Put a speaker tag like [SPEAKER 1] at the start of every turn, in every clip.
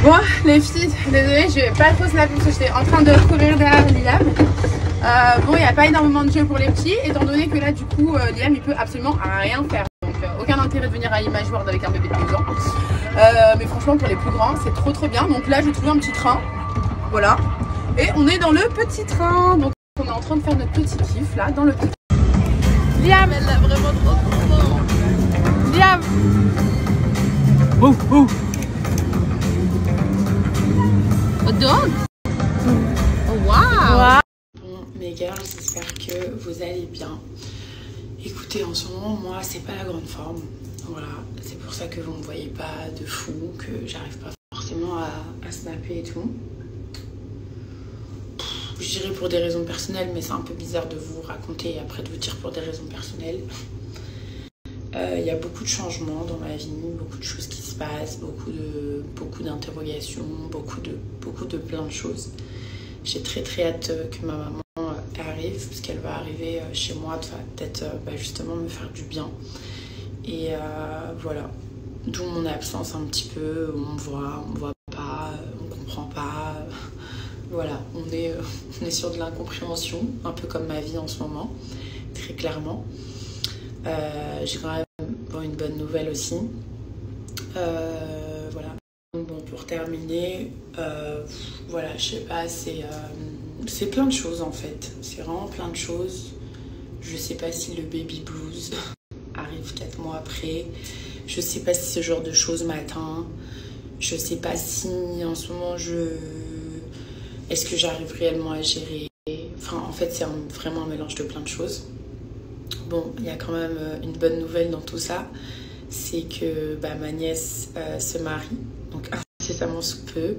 [SPEAKER 1] Bon les filles, désolée, je vais pas trop snapper parce que j'étais en train de courir derrière Liam. Bon, il n'y a pas énormément de jeux pour les petits, étant donné que là du coup Liam il peut absolument rien faire. Donc aucun intérêt de venir à Image World avec un bébé de 12 ans. Mais franchement pour les plus grands c'est trop bien. Donc là j'ai trouvé un petit train. Voilà. Et on est dans le petit train. Donc on est en train de faire notre petit kiff là dans le petit train. Liam, elle l'a vraiment trop content. Liam.
[SPEAKER 2] Oh oh.
[SPEAKER 1] Hot dog. Oh wow. Bon mes girls, j'espère que vous allez bien. Écoutez, en ce moment moi c'est pas la grande forme. Voilà, c'est pour ça que vous me voyez pas de fou, que j'arrive pas forcément à snapper et tout. Je dirais pour des raisons personnelles, mais c'est un peu bizarre de vous raconter et après de vous dire pour des raisons personnelles. Il y a beaucoup de changements dans ma vie, beaucoup de choses qui se passent, beaucoup d'interrogations, beaucoup de plein de choses. J'ai très hâte que ma maman arrive, parce qu'elle va arriver chez moi, peut-être justement me faire du bien. Et voilà, d'où mon absence un petit peu, on me voit pas, on comprend pas. Voilà, on est sur de l'incompréhension, un peu comme ma vie en ce moment, très clairement. J'ai quand même une bonne nouvelle aussi. Voilà. Bon, pour terminer, voilà, je sais pas, c'est plein de choses en fait. C'est vraiment plein de choses. Je sais pas si le baby blues arrive 4 mois après. Je sais pas si ce genre de choses m'atteint. Je sais pas si en ce moment est-ce que j'arrive réellement à gérer. Enfin, en fait, c'est vraiment un mélange de plein de choses. Bon, il y a quand même une bonne nouvelle dans tout ça. C'est que ma nièce se marie. Donc, incessamment sous peu.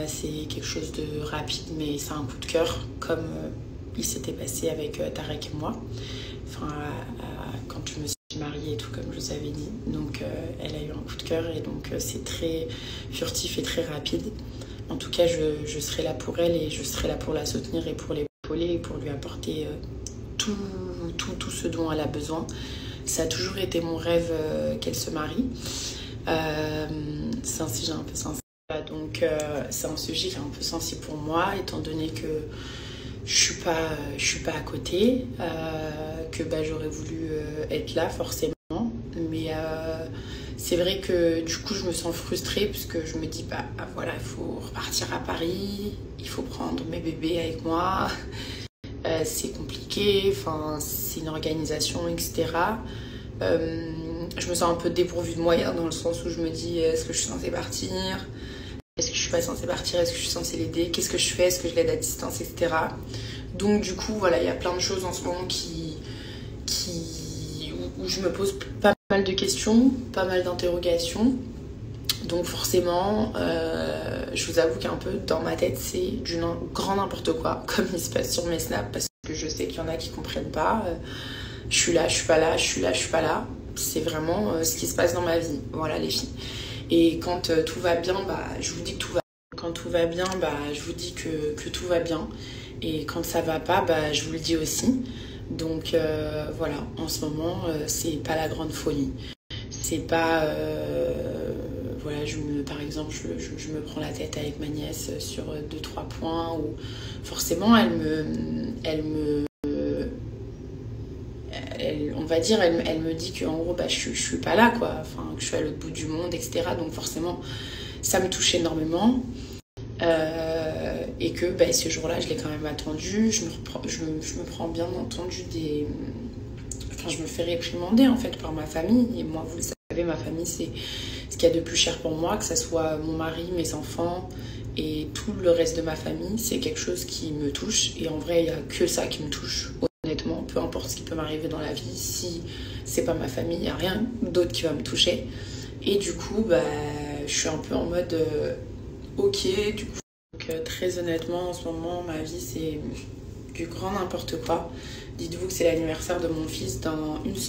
[SPEAKER 1] C'est quelque chose de rapide, mais c'est un coup de cœur, comme il s'était passé avec Tarek et moi. Enfin, quand je me suis mariée et tout, comme je vous avais dit. Donc, elle a eu un coup de cœur et donc c'est très furtif et très rapide. En tout cas, je serai là pour elle et je serai là pour la soutenir et pour l'épauler et pour lui apporter tout ce dont elle a besoin. Ça a toujours été mon rêve qu'elle se marie. C'est un sujet un peu sensible. Donc, c'est un sujet qui est un peu sensible pour moi, étant donné que je suis pas à côté, que j'aurais voulu être là forcément. Mais c'est vrai que du coup je me sens frustrée parce que je me dis voilà, il faut repartir à Paris, il faut prendre mes bébés avec moi, c'est compliqué, enfin c'est une organisation, etc. Je me sens un peu dépourvue de moyens dans le sens où je me dis est-ce que je suis censée partir, est-ce que je suis pas censée partir, est-ce que je suis censée l'aider, qu'est-ce que je fais, est-ce que je l'aide à distance, etc. Donc du coup voilà, il y a plein de choses en ce moment où je me pose pas mal de questions, pas mal d'interrogations. Donc forcément, je vous avoue qu'un peu dans ma tête, c'est du grand n'importe quoi, comme il se passe sur mes snaps, parce que je sais qu'il y en a qui comprennent pas. Je suis là, je suis pas là, je suis là, je suis pas là. C'est vraiment ce qui se passe dans ma vie. Voilà les filles. Et quand tout va bien, je vous dis que tout va bien. Quand tout va bien, je vous dis que tout va bien. Et quand ça va pas, je vous le dis aussi. Donc voilà, en ce moment, c'est pas la grande folie. C'est pas... voilà, par exemple, je me prends la tête avec ma nièce sur 2-3 points où forcément elle me dit qu'en gros je suis pas là quoi, enfin que je suis à l'autre bout du monde, etc. Donc forcément ça me touche énormément. Et que ce jour-là, je l'ai quand même attendu. Je me prends bien entendu je me fais réprimander en fait par ma famille. Et moi, vous le savez, ma famille, c'est ce qu'il y a de plus cher pour moi, que ce soit mon mari, mes enfants et tout le reste de ma famille. C'est quelque chose qui me touche. Et en vrai, il n'y a que ça qui me touche. Honnêtement, peu importe ce qui peut m'arriver dans la vie, si c'est pas ma famille, il n'y a rien d'autre qui va me toucher. Et du coup, je suis un peu en mode ok, du coup. Donc, très honnêtement, en ce moment, ma vie, c'est du grand n'importe quoi. Dites-vous que c'est l'anniversaire de mon fils dans une semaine.